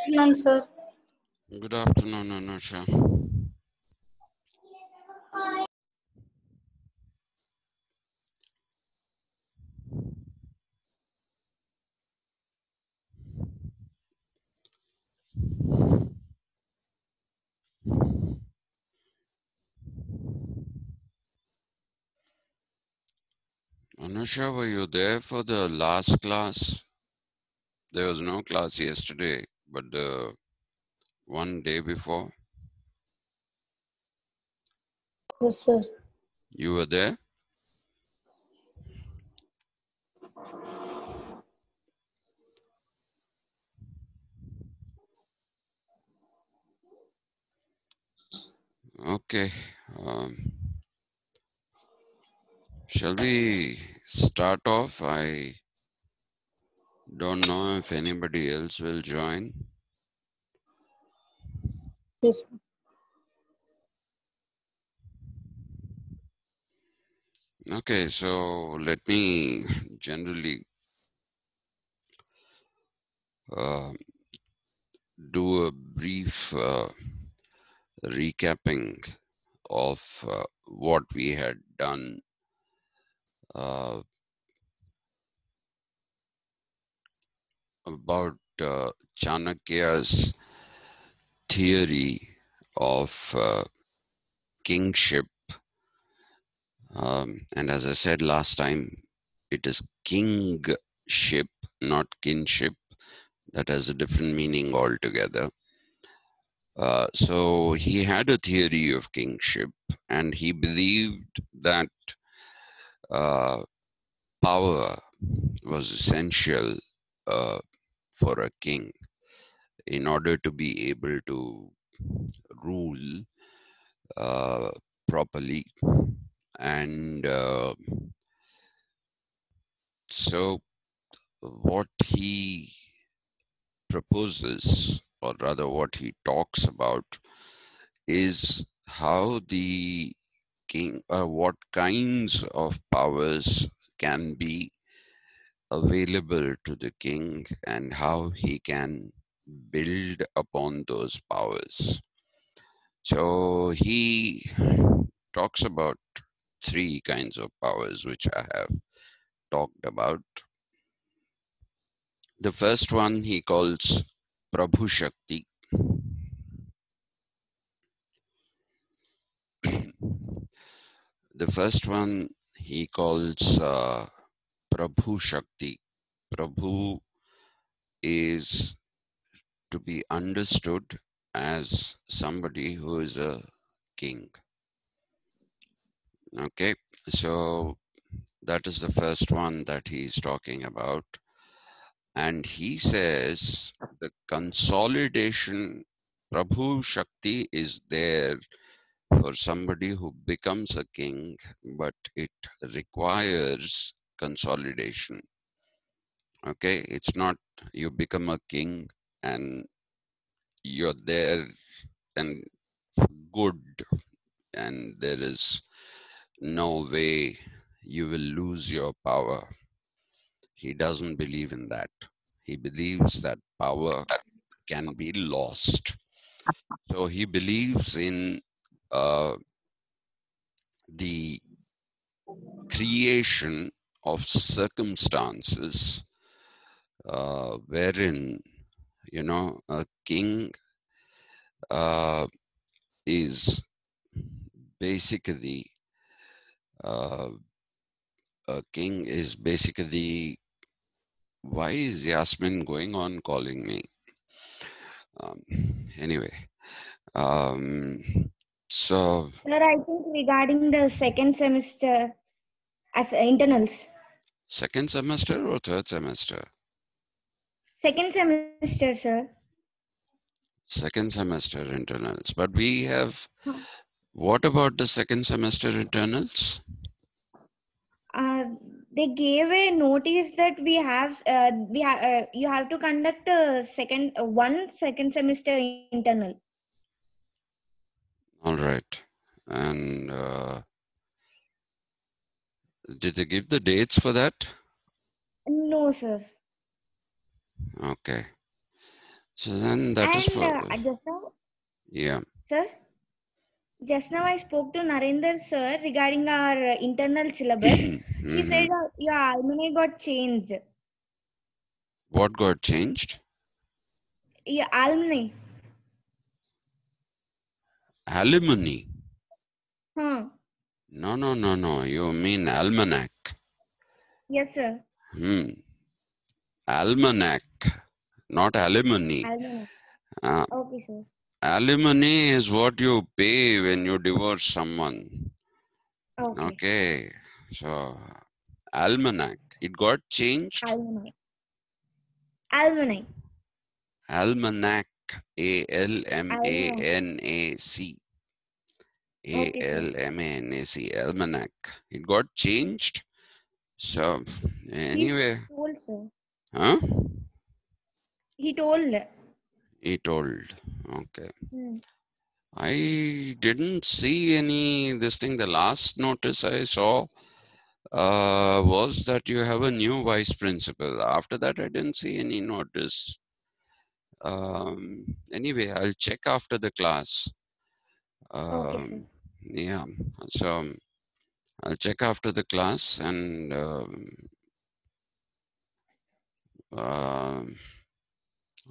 afternoon, sir. Good afternoon, Anusha. Anusha, were you there for the last class? There was no class yesterday, but the one day before, Yes, sir. you were there? Okay. Shall we start off? I don't know if anybody else will join. Yes. Okay, so let me generally uh, do a brief recapping of what we had done uh, about Chanakya's theory of kingship. And as I said last time, it is kingship, not kinship. That has a different meaning altogether. So he had a theory of kingship, and he believed that power was essential for a king in order to be able to rule properly. And so what he proposes, or rather what he talks about, is how the king, what kinds of powers can be available to the king and how he can build upon those powers. So he talks about three kinds of powers which I have talked about. The first one he calls Prabhu Shakti. The first one he calls Prabhu Shakti. Prabhu is to be understood as somebody who is a king. Okay, so that is the first one that he's talking about. And he says the consolidation, Prabhu Shakti is there for somebody who becomes a king, but it requires consolidation. Okay, it's not you become a king and you're there and good, and there is no way you will lose your power. He doesn't believe in that. He believes that power can be lost. So he believes in the creation of circumstances wherein, you know, a king is basically a king is basically. Why is Yasmin going on calling me? Anyway, so Sir, I think regarding the second semester as internals. second semester or third semester? Second semester, sir. Second semester internals. But we have, what about the second semester internals? Uh, they gave a notice that you have to conduct a one second semester internal. All right. And did they give the dates for that? No, sir. Okay. So then that is And for, just now, yeah. sir, just now I spoke to Narendra sir regarding our internal syllabus. He Mhm. said your alumni got changed. What got changed? Your alumni. Alimony. Huh. No. You mean almanac. Yes, sir. Almanac, not alimony. Alumni. Uh, Okay, sir. alimony is what you pay when you divorce someone. Okay. Okay. So, almanac. It got changed. Alumni. Alumni. Almanac. Alumni. Almanac. Okay, sir. Almanac. Almanac. It got changed. So, He anyway, told, sir. huh? He told. He told. Okay. Hmm. I didn't see any this thing. The last notice I saw was that you have a new vice principal. After that, I didn't see any notice. Anyway, I'll check after the class. Okay, sir. Yeah, so I'll check after the class and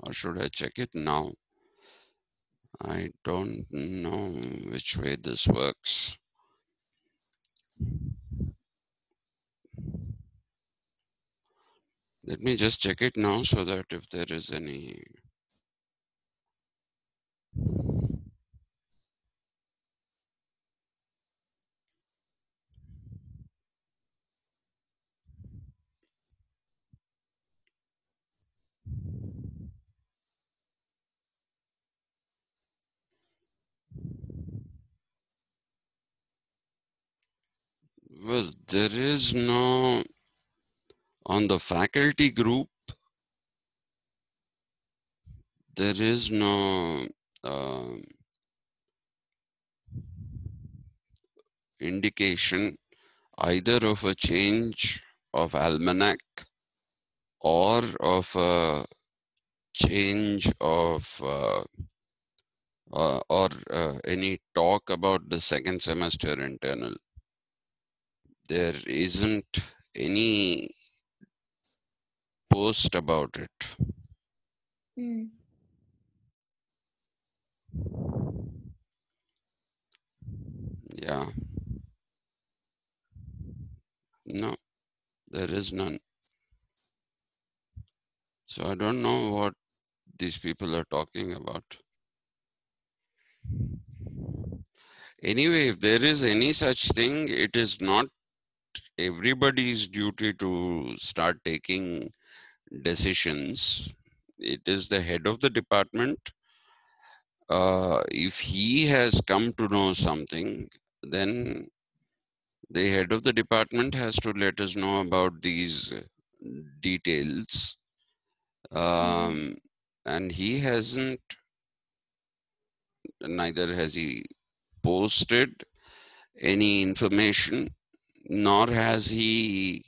or should I check it now? I don't know which way this works. Let me just check it now so that if there is any. Well, there is no, on the faculty group, there is no indication either of a change of almanac or of a change of or any talk about the second semester internal. There isn't any post about it. Hmm. Yeah, no, there is none. So I don't know what these people are talking about. Anyway, if there is any such thing, it is not everybody's duty to start taking decisions. It is the head of the department. If he has come to know something, then the head of the department has to let us know about these details. And he hasn't, neither has he posted any information, nor has he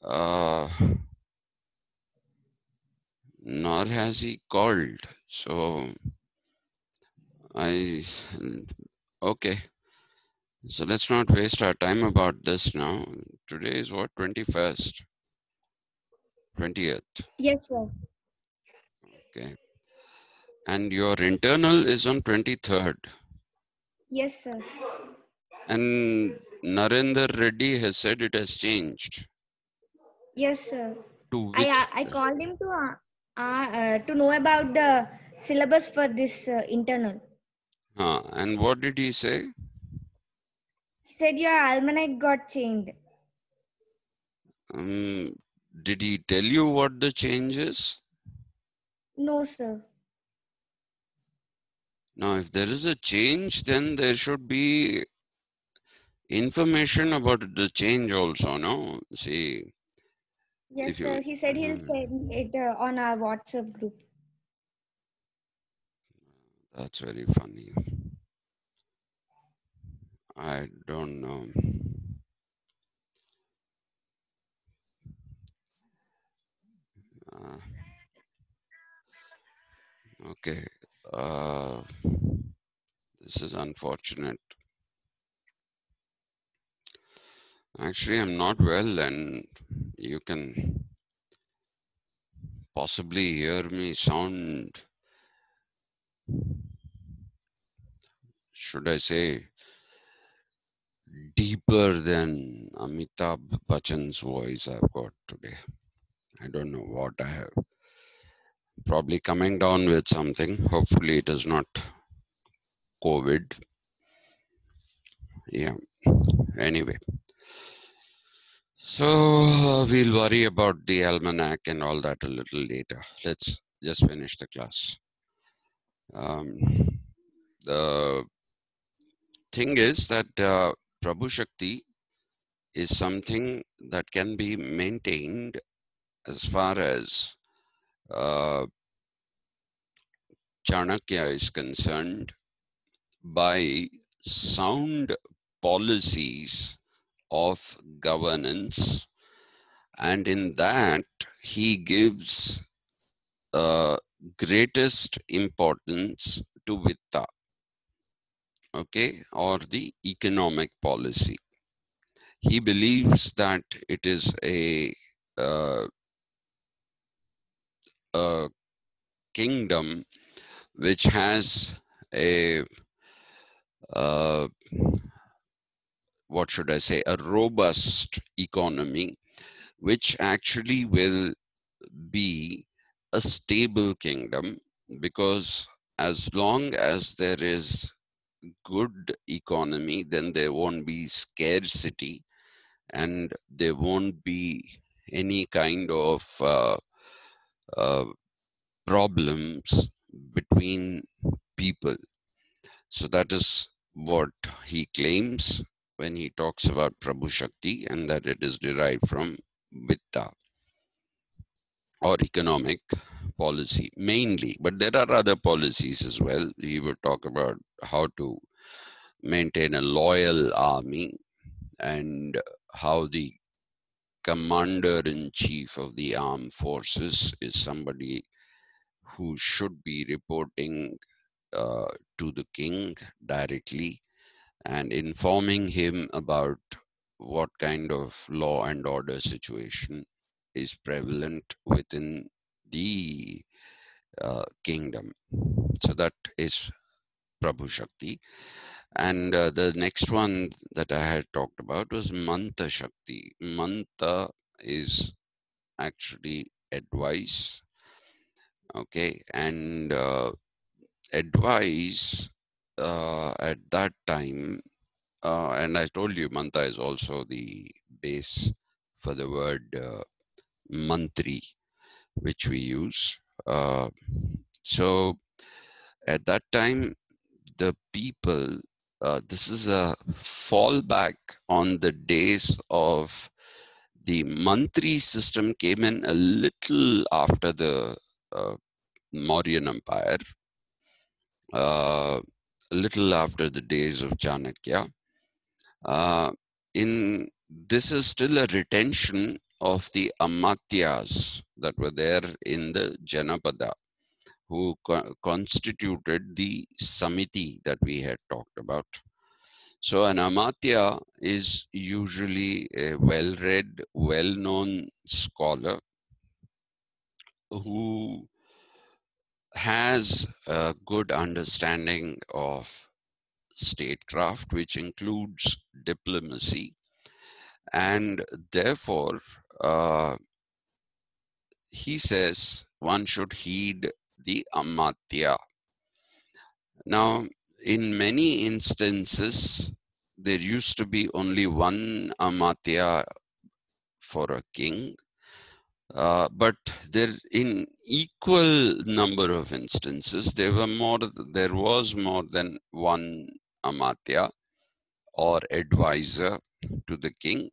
uh, called. So I okay. So let's not waste our time about this now. Today is what, 21st, 20th. Yes, sir. Okay. And your internal is on 23rd. Yes, sir. And Narendra Reddy has said it has changed. Yes, sir. To which? I called him to know about the syllabus for this internal. And what did he say? He said your almanac got changed. Did he tell you what the change is? No, sir. Now, if there is a change, then there should be information about the change also, no? See, Yes, if you, sir. He said he'll send it on our WhatsApp group. that's very funny. I don't know. Okay. This is unfortunate. Actually, I'm not well, and you can possibly hear me sound, should I say, deeper than Amitabh Bachchan's voice I've got today. I don't know what I have. Probably coming down with something. Hopefully, it is not COVID. Yeah. Anyway. So we'll worry about the almanac and all that a little later. Let's just finish the class. The thing is that Prabhu Shakti is something that can be maintained as far as Chanakya is concerned by sound policies of governance, and in that he gives greatest importance to Vitta, okay, or the economic policy. He believes that it is uh, a kingdom which has a what should I say, a robust economy, which actually will be a stable kingdom, because as long as there is good economy, then there won't be scarcity and there won't be any kind of uh, problems between people. So that is what he claims when he talks about Prabhu Shakti, and that it is derived from Vitta or economic policy mainly. But there are other policies as well. He will talk about how to maintain a loyal army and how the commander-in-chief of the armed forces is somebody who should be reporting to the king directly and informing him about what kind of law and order situation is prevalent within the kingdom. So that is Prabhu Shakti. And the next one that I had talked about was Manta Shakti. Manta is actually advice, okay, and advice at that time, and I told you Manta is also the base for the word mantri, which we use. So at that time, the people, this is a fallback on the days of the mantri system came in a little after the Mauryan Empire, a little after the days of Chanakya. This is still a retention of the Amatyas that were there in the Janapada, who constituted the Samiti that we had talked about. So an Amatya is usually a well-read, well-known scholar who has a good understanding of statecraft, which includes diplomacy, and therefore he says one should heed the Amatya. Now, in many instances, there used to be only one Amatya for a king, but there, in equal number of instances, there was more than one Amatya or advisor to the king,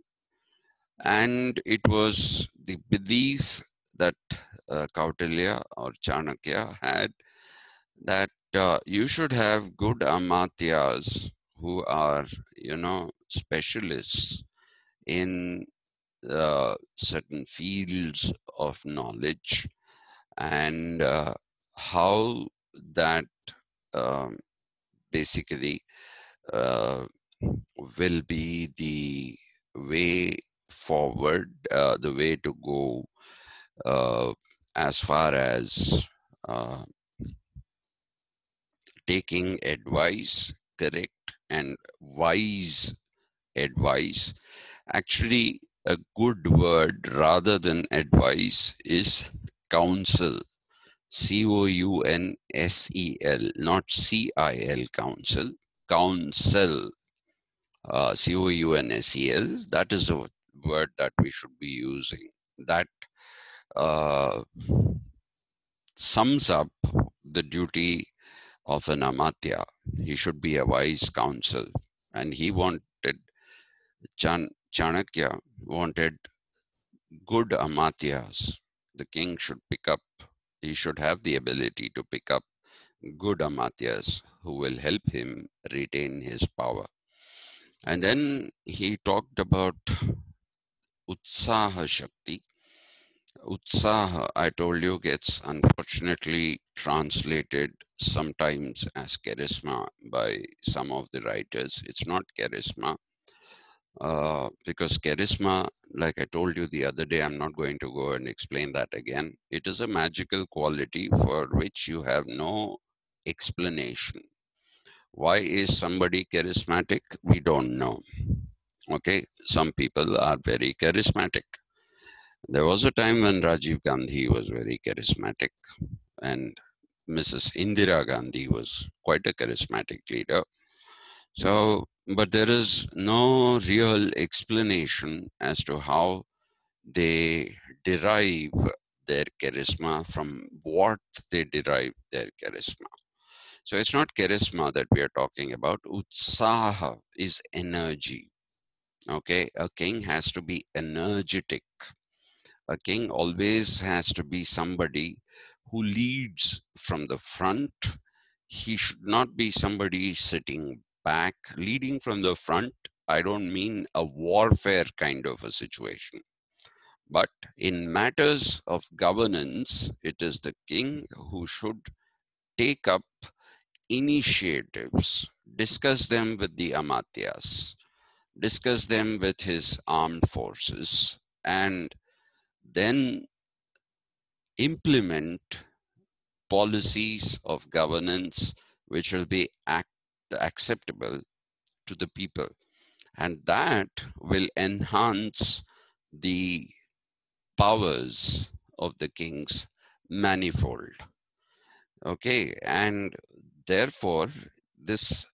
and it was the belief that Kautilya or Chanakya had that you should have good Amatyas who are, specialists in certain fields of knowledge, and how that basically will be the way forward, the way to go as far as uh, taking advice, correct and wise advice. Actually, a good word rather than advice is counsel. Counsel, not CIL, counsel. Counsel, Counsel. That is a word that we should be using. That uh, sums up the duty of an amatya. He should be a wise counsel. And he wanted, Chanakya wanted good amatyas. The king should pick up, he should have the ability to pick up good amatyas who will help him retain his power. And then he talked about Utsaha Shakti. Utsaha, I told you, gets unfortunately translated sometimes as charisma by some of the writers. It's not charisma. Because charisma, like I told you the other day, I'm not going to go and explain that again. It is a magical quality for which you have no explanation. Why is somebody charismatic? We don't know. Okay, some people are very charismatic. There was a time when Rajiv Gandhi was very charismatic, and Mrs. Indira Gandhi was quite a charismatic leader. So, but there is no real explanation as to how they derive their charisma, from what they derive their charisma. So it's not charisma that we are talking about. Utsaha is energy. Okay, a king has to be energetic. A king always has to be somebody who leads from the front. He should not be somebody sitting back. Leading from the front, I don't mean a warfare kind of a situation. But in matters of governance, it is the king who should take up initiatives, discuss them with the amatyas, discuss them with his armed forces, and then implement policies of governance which will be acceptable to the people. And that will enhance the powers of the kings manifold. Okay, and therefore this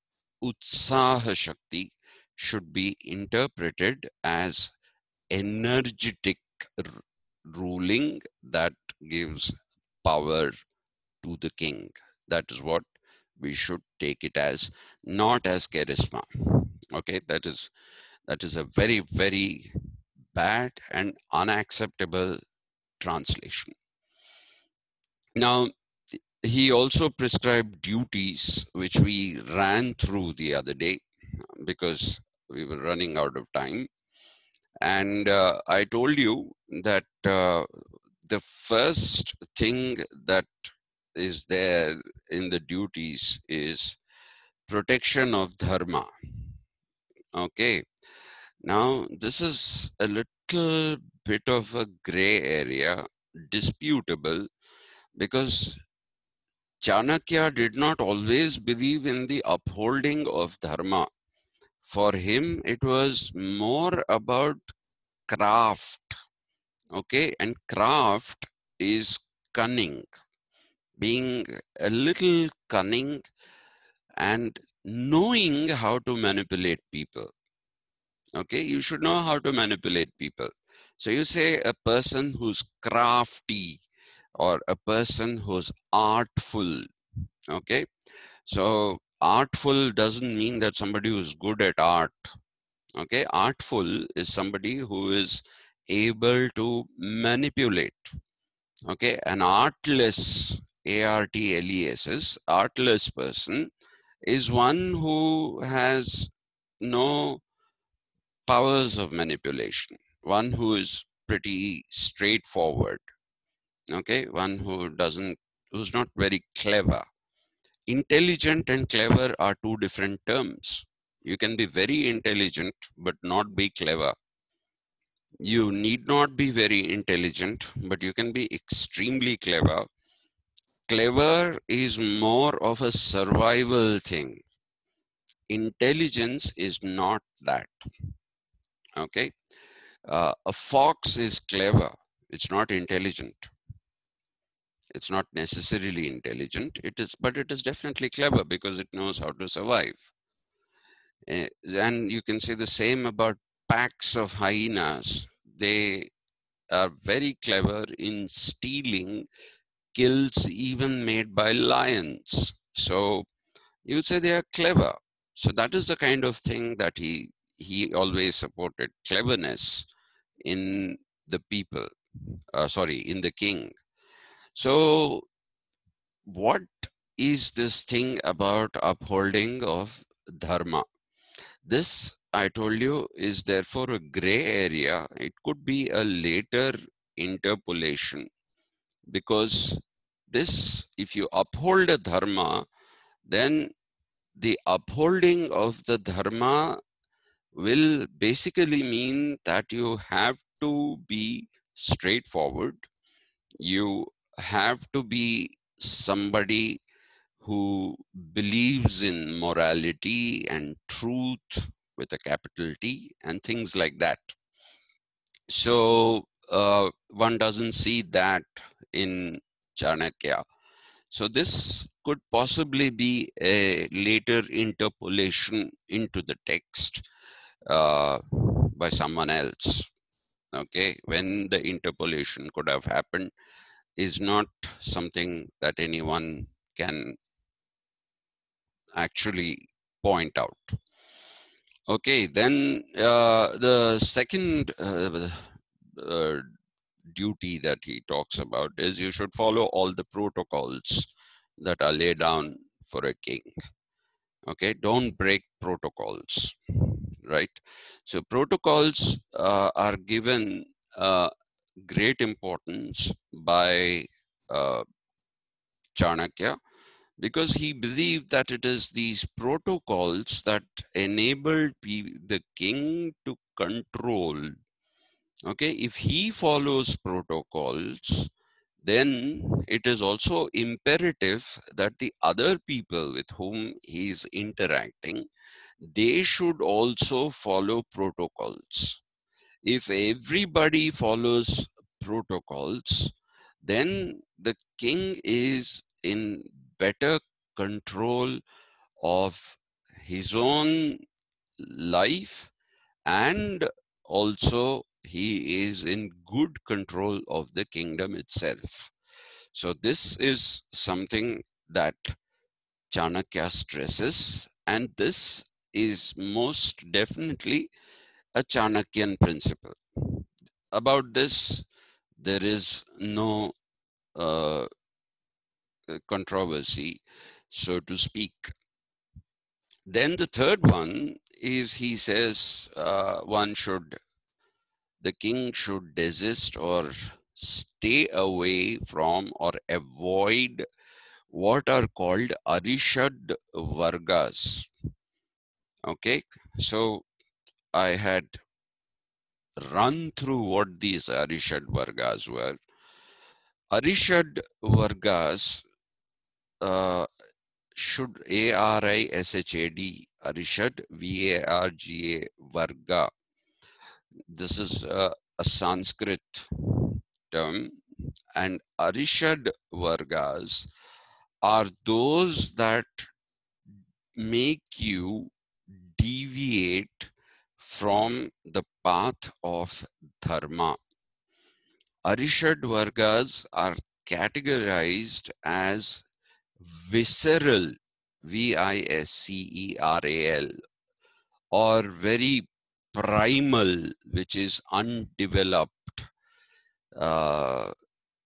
Utsaha Shakti should be interpreted as energetic ruling that gives power to the king. That is what we should take it as, not as charisma. Okay, that is a very, very bad and unacceptable translation. Now, he also prescribed duties which we ran through the other day because we were running out of time. And I told you that the first thing that is there in the duties is protection of dharma. Okay. Now, this is a little bit of a gray area, disputable, because Chanakya did not always believe in the upholding of dharma. For him, it was more about craft. Okay, and craft is cunning, being a little cunning and knowing how to manipulate people. Okay, you should know how to manipulate people. So you say a person who's crafty or a person who's artful. Okay, so artful doesn't mean that somebody who's good at art. Okay, artful is somebody who is able to manipulate. Okay, an artless, ARTLESS, artless person is one who has no powers of manipulation, one who is pretty straightforward. Okay, one who's not very clever. Intelligent and clever are two different terms. You can be very intelligent but not be clever. You need not be very intelligent, but you can be extremely clever. Clever is more of a survival thing. Intelligence is not that. Okay? A fox is clever. It's not intelligent. It's not necessarily intelligent. But it is definitely clever because it knows how to survive. And you can say the same about packs of hyenas. They are very clever in stealing kills even made by lions. So you would say they are clever. So that is the kind of thing that he always supported, cleverness in the people, in the king. So what is this thing about upholding of dharma? This, I told you, is therefore a gray area. It could be a later interpolation, because this, if you uphold a dharma, then the upholding of the dharma will basically mean that you have to be straightforward. You have to be somebody who believes in morality and truth with a capital T and things like that. So one doesn't see that in Chanakya. So this could possibly be a later interpolation into the text by someone else. Okay, when the interpolation could have happened is not something that anyone can actually point out. Okay, then the second duty that he talks about is you should follow all the protocols that are laid down for a king. Okay, don't break protocols, right? So protocols are given great importance by Chanakya, because he believed that it is these protocols that enabled the king to control. Okay, if he follows protocols, then it is also imperative that the other people with whom he is interacting, they should also follow protocols. If everybody follows protocols, then the king is in better control of his own life, and also he is in good control of the kingdom itself. So this is something that Chanakya stresses, and this is most definitely a Chanakyan principle. About this, there is no controversy, so to speak. Then the third one is, he says the king should desist or stay away from or avoid what are called Arishad Vargas. Okay, so I had run through what these Arishad Vargas were. Arishad Vargas should ARISHAD, Arishad, VARGA, Varga. This is a Sanskrit term, and Arishad Vargas are those that make you deviate from the path of dharma. Arishad Vargas are categorized as visceral, VISCERAL, or very primal, which is undeveloped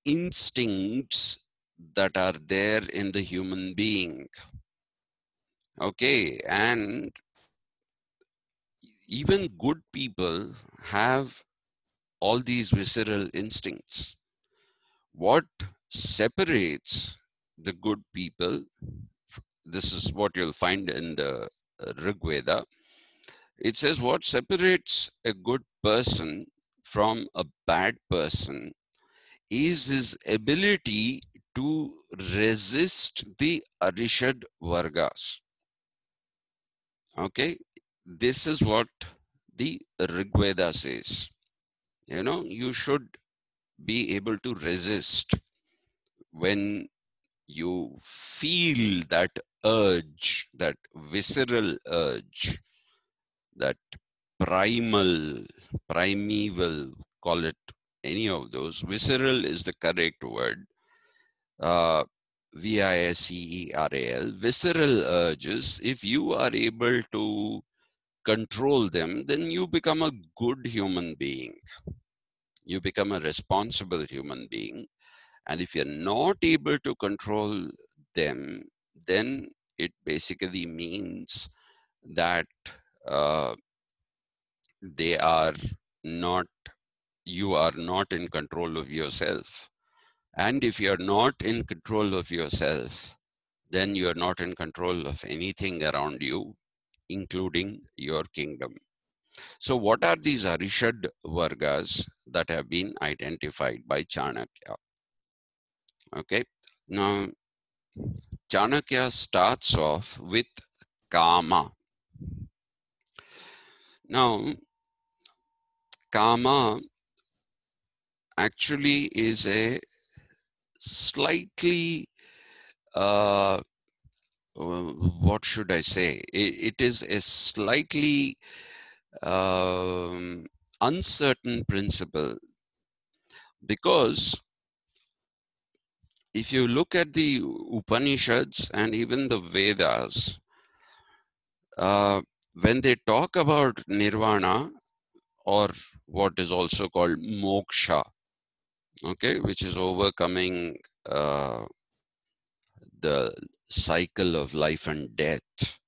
instincts that are there in the human being. Okay, and even good people have all these visceral instincts. What separates the good people this is what you'll find in the Rig Veda. It says what separates a good person from a bad person is his ability to resist the Arishad Vargas. Okay, this is what the Rig Veda says. You know, you should be able to resist when you feel that urge, that visceral urge, that primeval, call it any of those. Visceral is the correct word. Visceral, visceral urges. If you are able to control them, then you become a good human being. You become a responsible human being. And if you're not able to control them, then it basically means that they are not, you are not in control of yourself. And if you're not in control of yourself, then you're not in control of anything around you, including your kingdom. So what are these Arishad Vargas that have been identified by Chanakya? Okay, now Chanakya starts off with Kama. Now, Kama actually is a slightly, what should I say? It is a slightly uncertain principle, because if you look at the Upanishads and even the Vedas, when they talk about nirvana, or what is also called moksha, okay, which is overcoming the cycle of life and death,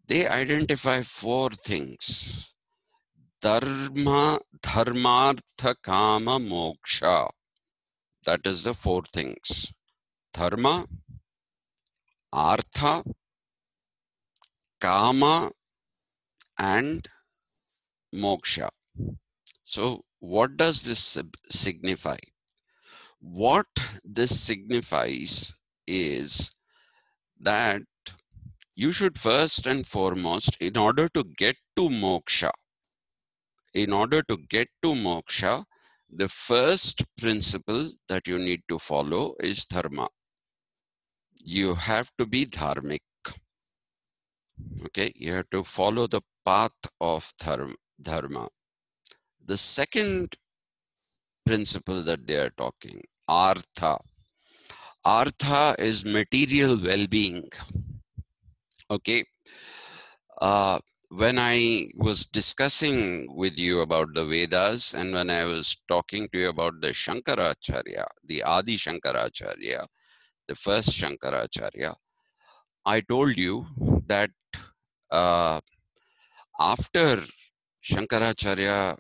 they identify four things: dharma, dharmartha, kama, moksha. That is the four things: dharma, artha, kama, and moksha. So what does this signify? What this signifies is that you should first and foremost, in order to get to moksha, the first principle that you need to follow is dharma. You have to be dharmic. Okay, you have to follow the path of dharma. The second principle that they are talking, artha. Artha is material well-being. Okay. When I was discussing with you about the Vedas, and when I was talking to you about the Shankaracharya, the Adi Shankaracharya, the first Shankaracharya, I told you that after Shankaracharya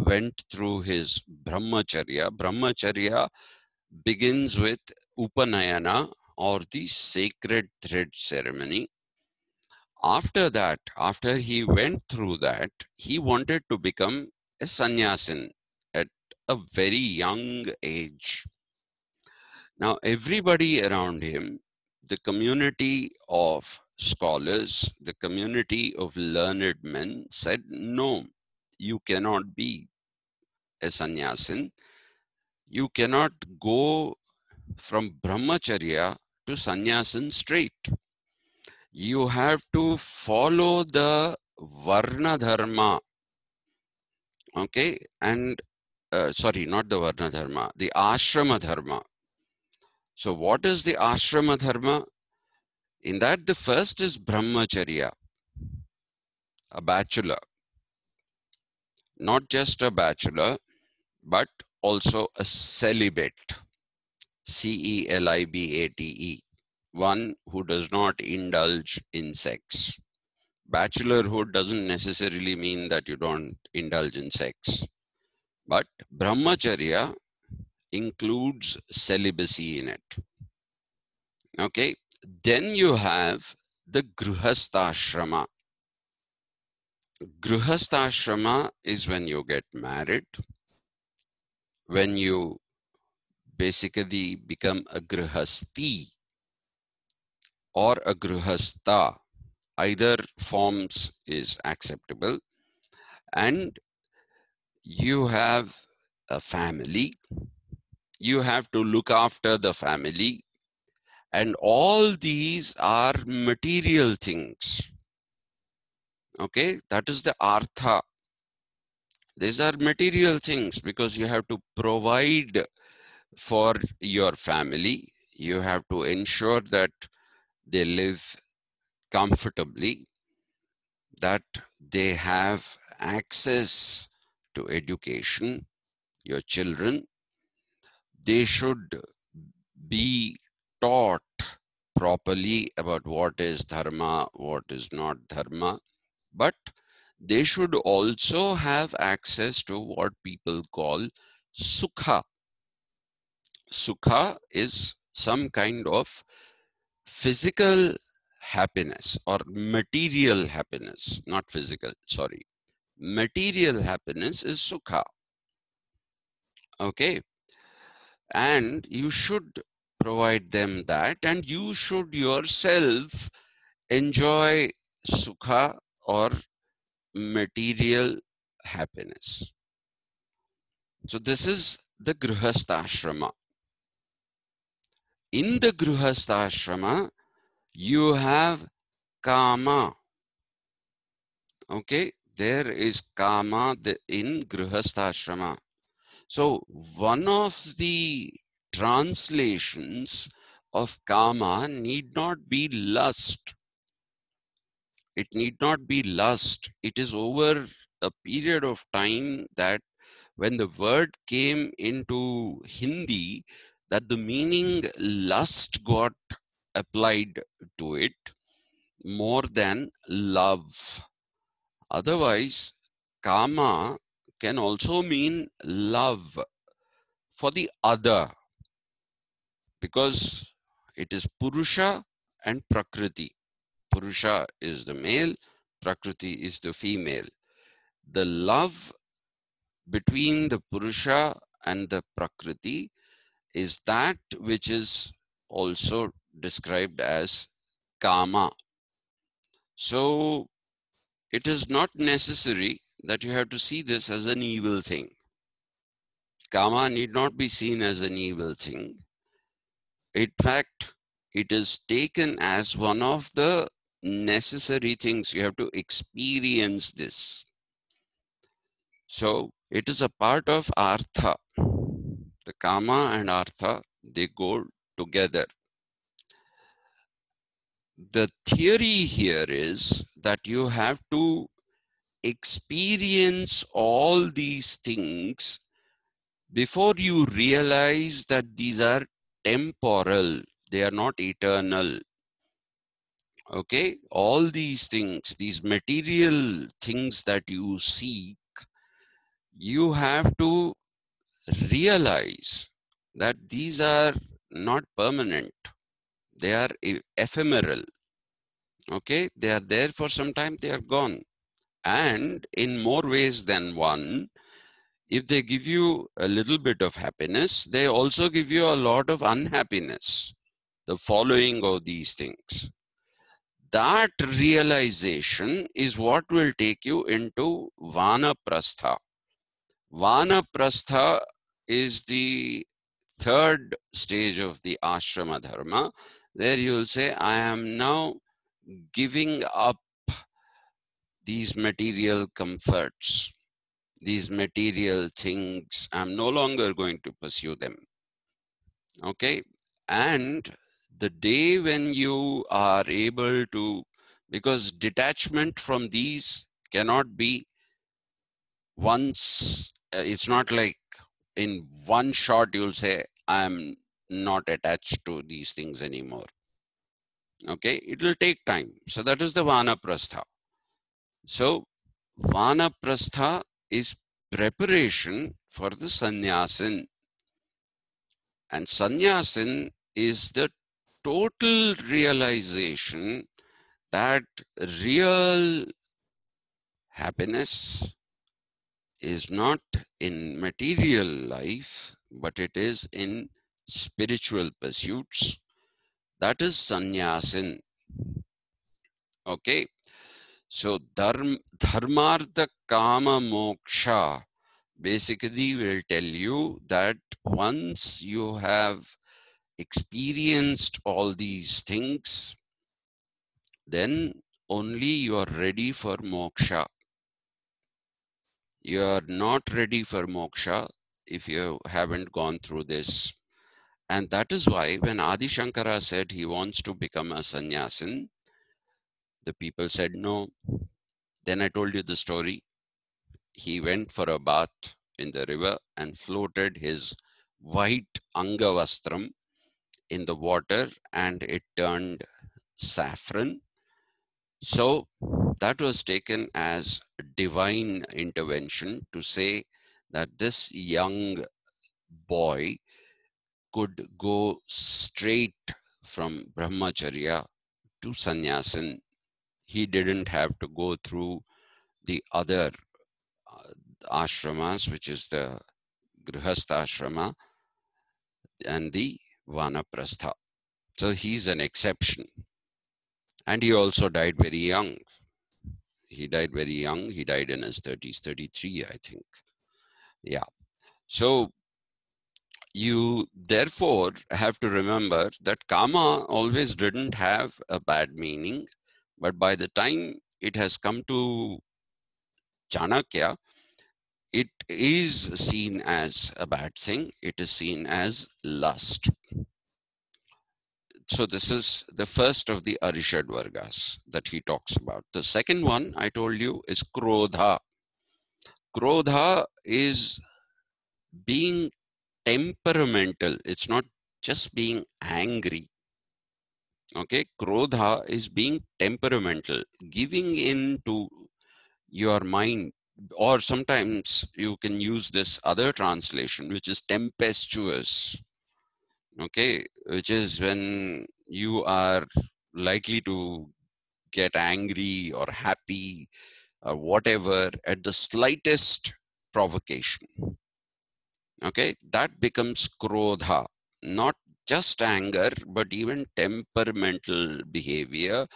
went through his Brahmacharya begins with Upanayana, or the sacred thread ceremony. After that, after he went through that, he wanted to become a sannyasin at a very young age. Now, everybody around him, the community of scholars, the community of learned men said, no, you cannot be a sannyasin. You cannot go from brahmacharya to sannyasin straight. You have to follow the varna dharma. Okay, and sorry, not the varna dharma, the ashrama dharma. So what is the ashrama dharma? In that, the first is brahmacharya, a bachelor. Not just a bachelor, but also a celibate, celibate, one who does not indulge in sex. Bachelorhood doesn't necessarily mean that you don't indulge in sex, but brahmacharya includes celibacy in it. Okay, Then you have the Grihastha-ashrama. Grihastha-ashrama is when you get married, when you basically become a Grihasti or a Grihastha. Either forms is acceptable, and you have a family. You have to look after the family, and all these are material things. Okay, that is the artha. These are material things because you have to provide for your family. You have to ensure that they live comfortably, that they have access to education. Your children, they should be taught properly about what is dharma, what is not dharma, but they should also have access to what people call sukha. Sukha is some kind of physical happiness or material happiness, not physical, sorry. Material happiness is sukha. Okay. And you should provide them that, and you should yourself enjoy sukha or material happiness. So this is the Grihastha ashrama. In the Grihastha ashrama, you have kama. Okay, there is kama in Grihastha ashrama. So one of the translations of kama need not be lust. It need not be lust. It is over a period of time that when the word came into Hindi, that the meaning lust got applied to it more than love. Otherwise, kama can also mean love for the other, because it is Purusha and Prakriti. Purusha is the male, Prakriti is the female. The love between the Purusha and the Prakriti is that which is also described as Kama. So it is not necessary that you have to see this as an evil thing. Kama need not be seen as an evil thing. In fact, it is taken as one of the necessary things. You have to experience this. So it is a part of artha. The kama and artha, they go together. The theory here is that you have to experience all these things before you realize that these are temporal, they are not eternal. Okay, all these things, these material things that you seek, you have to realize that these are not permanent. They are ephemeral. Okay, they are there for some time, they are gone. And in more ways than one, if they give you a little bit of happiness, they also give you a lot of unhappiness, the following of these things. That realization is what will take you into Vanaprastha. Vanaprastha is the third stage of the ashrama dharma, where you will say, I am now giving up these material comforts, these material things. I'm no longer going to pursue them. Okay. And the day when you are able to, because detachment from these cannot be once, it's not like in one shot you'll say, I'm not attached to these things anymore. Okay, it will take time. So that is the Vanaprastha. So Vanaprastha is preparation for the Sannyasin. And Sannyasin is the total realization that real happiness is not in material life, but it is in spiritual pursuits. That is sannyasin. Okay. So dharmartha kama moksha basically will tell you that once you have experienced all these things, then only you are ready for moksha. You are not ready for moksha if you haven't gone through this. And that is why when Adi Shankara said he wants to become a sannyasin, the people said no. Then I told you the story. He went for a bath in the river and floated his white angavastram in the water and it turned saffron. So that was taken as divine intervention to say that this young boy could go straight from brahmacharya to sannyasin. He didn't have to go through the other ashramas, which is the grihastha ashrama and the vanaprastha. So he's an exception. And he also died very young. He died very young. He died in his 30s, 33, I think. Yeah. So you therefore have to remember that karma always didn't have a bad meaning, but by the time it has come to Chanakya, it is seen as a bad thing. It is seen as lust. So this is the first of the Arishad Vargas that he talks about. The second one I told you is Krodha. Krodha is being temperamental. It's not just being angry. Okay, Krodha is being temperamental, giving in to your mind, or sometimes you can use this other translation, which is tempestuous. Okay, which is when you are likely to get angry or happy or whatever at the slightest provocation. Okay, that becomes krodha, not just anger, but even temperamental behavior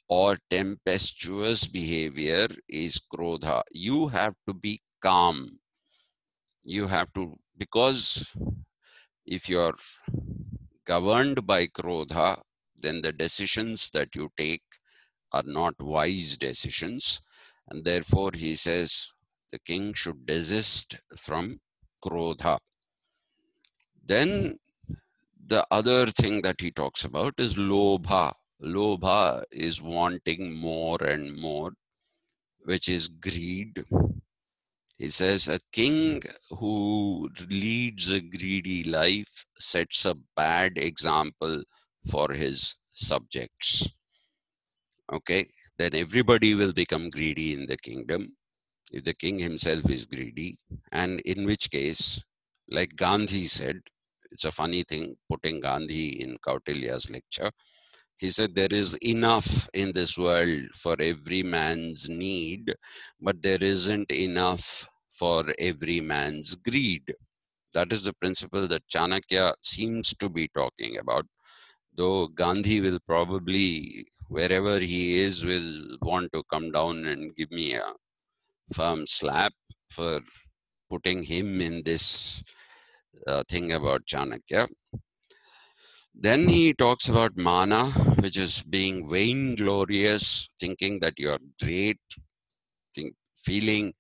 or tempestuous behavior is krodha. You have to be calm. You have to, because if you're governed by krodha, then the decisions that you take are not wise decisions. And therefore, he says the king should desist from krodha. Then the other thing that he talks about is lobha. Lobha is wanting more and more, which is greed. He says a king who leads a greedy life sets a bad example for his subjects. Okay, then everybody will become greedy in the kingdom if the king himself is greedy, and in which case, like Gandhi said, it's a funny thing putting Gandhi in Kautilya's lecture. He said there is enough in this world for every man's need, but there isn't enough for every man's greed. That is the principle that Chanakya seems to be talking about, though Gandhi will probably, wherever he is, will want to come down and give me a firm slap for putting him in this thing about Chanakya. Then he talks about mana, which is being vainglorious, thinking that you're great, feeling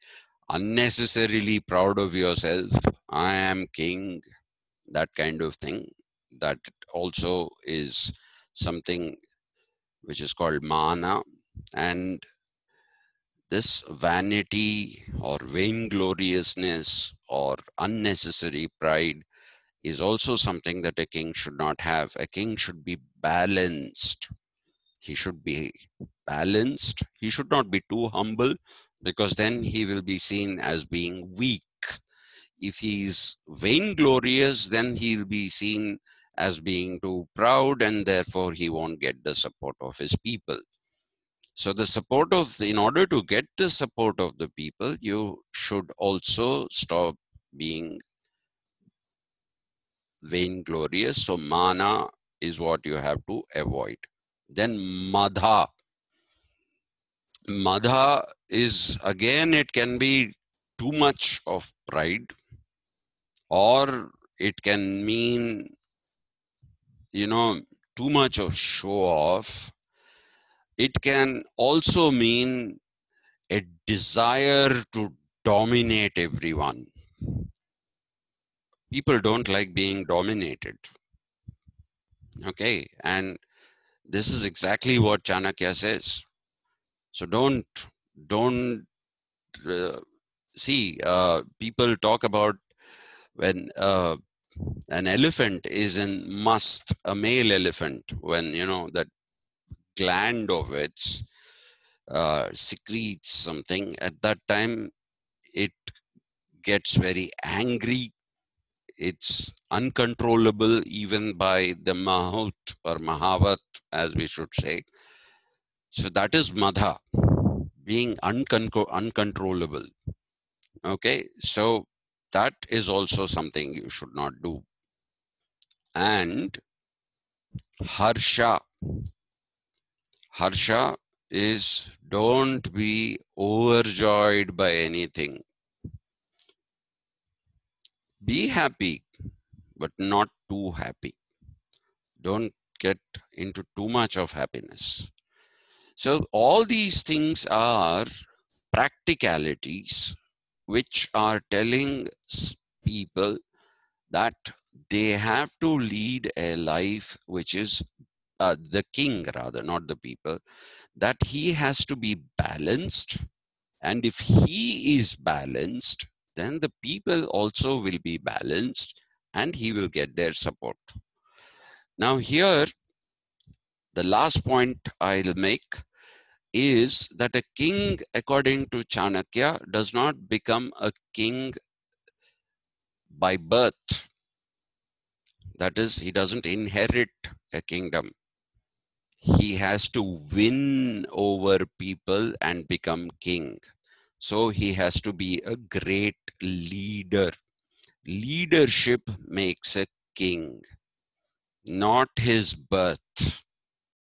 unnecessarily proud of yourself. I am king, that kind of thing. That also is something which is called mana. And this vanity or vaingloriousness or unnecessary pride is also something that a king should not have. A king should be balanced. He should be balanced. He should not be too humble, because then he will be seen as being weak. If he is vainglorious, then he'll be seen as being too proud, and therefore he won't get the support of his people. So in order to get the support of the people, you should also stop being vainglorious. So mana is what you have to avoid. Then madha. Madha is, again, it can be too much of pride, or it can mean, too much of show off. It can also mean a desire to dominate everyone. People don't like being dominated. Okay, and this is exactly what Chanakya says. So don't see, people talk about when an elephant is in must, a male elephant, when that gland of its secretes something, at that time it gets very angry. It's uncontrollable even by the Mahut or Mahavat, as we should say. So that is Madha, being uncontrollable. Okay, so that is also something you should not do. And Harsha. Harsha is, don't be overjoyed by anything. Be happy, but not too happy. Don't get into too much of happiness. So all these things are practicalities which are telling people that they have to lead a life which is the king, rather, not the people, that he has to be balanced. And if he is balanced, then the people also will be balanced and he will get their support. Now here, the last point I'll make is that a king, according to Chanakya, does not become a king by birth. That is, he doesn't inherit a kingdom. He has to win over people and become king. So he has to be a great leader. Leadership makes a king, not his birth.